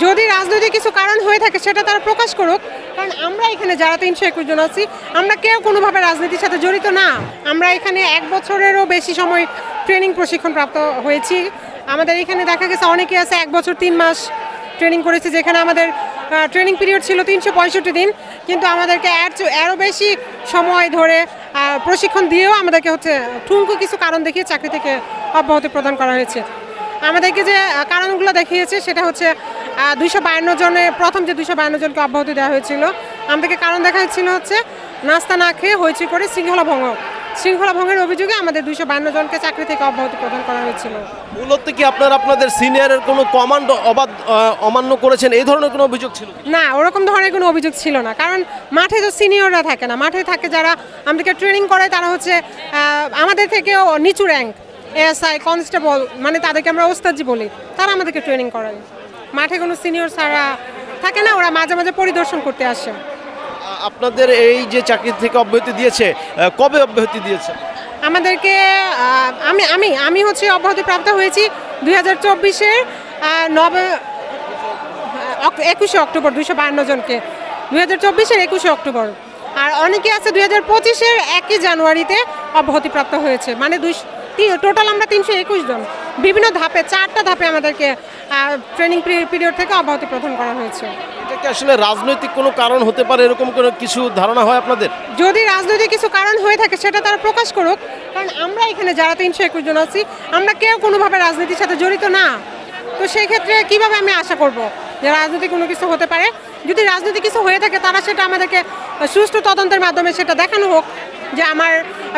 যদি রাজনৈতিক কিছু কারণ হয়ে থাকে সেটা তারা প্রকাশ করুক, কারণ আমরা এখানে যারা 321 জন আছি আমরা কেউ কোনোভাবে রাজনীতির সাথে জড়িত না। আমরা এখানে 1 বছরেরও বেশি সময় ট্রেনিং প্রশিক্ষণ প্রাপ্ত হয়েছি। আমাদের এখানে দেখা গেছে অনেকে আছে 1 বছর 3 মাস ট্রেনিং করেছে, যেখানে আমাদের ট্রেনিং পিরিয়ড ছিল 365 দিন, কিন্তু আমাদেরকে আরও বেশি সময় ধরে প্রশিক্ষণ দিয়েও আমাদেরকে ঠুনকো কিছু কারণ দেখিয়ে চাকরি থেকে অব্যাহতি প্রদান করা হয়েছে। আমাদেরকে যে কারণগুলো দেখিয়েছে সেটা হচ্ছে 252 জনে প্রথম যে 252 জনকে অব্যাহতি দেওয়া হয়েছিল, আমাদেরকে কারণ দেখা হচ্ছিল নাস্তা না খেয়ে হইচই করে শৃঙ্খলা ভঙ্গের অভিযোগে আমাদের 252 জনকে চাকরি থেকে অব্যাহতি প্রদান করা হয়েছিল। মূলত কি আপনাদের সিনিয়রের কোনো কমান্ড অমান্য করেছেন, এই ধরনের কোনো অভিযোগ ছিল? না, ওরকম ধরনের কোনো অভিযোগ ছিল না, কারণ মাঠে তো সিনিয়ররা থাকে না, মাঠে থাকে যারা আমাদেরকে ট্রেনিং করে, তারা আমাদের থেকেও নিচু র্যাঙ্ক, এএসআই কনস্টেবল, মানে তাদেরকে আমরা ওস্তাদজি বলি, তারা আমাদেরকে ট্রেনিং করায়। মাঠে কোনো সিনিয়র স্যাররা থাকে না, ওরা মাঝে মাঝে পরিদর্শন করতে আসে। আপনাদের এই যে চাকরি থেকে অব্যাহতি দিয়েছে, কবে অব্যাহতি দিয়েছে? আমাদেরকে আমি অব্যাহতি প্রাপ্ত হয়েছি 2024-এর 21শে অক্টোবর, 252 জনকে 2024-এর 21শে অক্টোবর। আর অনেকে আছে 2025-এর 1 জানুয়ারিতে অব্যাহতি প্রাপ্ত হয়েছে, মানে টোটাল আমরা 321 জন। বিভিন্ন ধাপে 4টা ধাপে আমাদেরকে ট্রেনিং পিরিয়ড থেকে অব্যাহতি প্রদান করা হয়েছে। এটা কি আসলে রাজনৈতিক কোনো কারণ হতে পারে, এরকম কোনো কিছু ধারণা হয় আপনাদের? যদি রাজনৈতিক কিছু কারণ হয়ে থাকে সেটা তারা প্রকাশ করুক, কারণ আমরা এখানে যারা 321 জন আছি আমরা কেউ কোনোভাবে রাজনীতির সাথে জড়িত না। তো সেই ক্ষেত্রে কীভাবে আমি আশা করব যে রাজনৈতিক কোনো কিছু হতে পারে? যদি রাজনৈতিক কিছু হয়ে থাকে তারা সেটা আমাদেরকে সুষ্ঠু তদন্তের মাধ্যমে সেটা দেখানো হোক যে আমার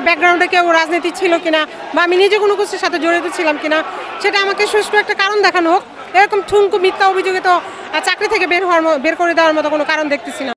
ব্যাকগ্রাউন্ডে কেউ রাজনীতি ছিল কিনা, বা আমি নিজে কোনো কিছুর সাথে জড়িত ছিলাম কিনা, সেটা আমাকে সুষ্ঠু একটা কারণ দেখানো হোক। এরকম ঠুনকো মিথ্যা অভিযোগে তো চাকরি থেকে বের করে দেওয়ার মতো কোনো কারণ দেখতেছি না।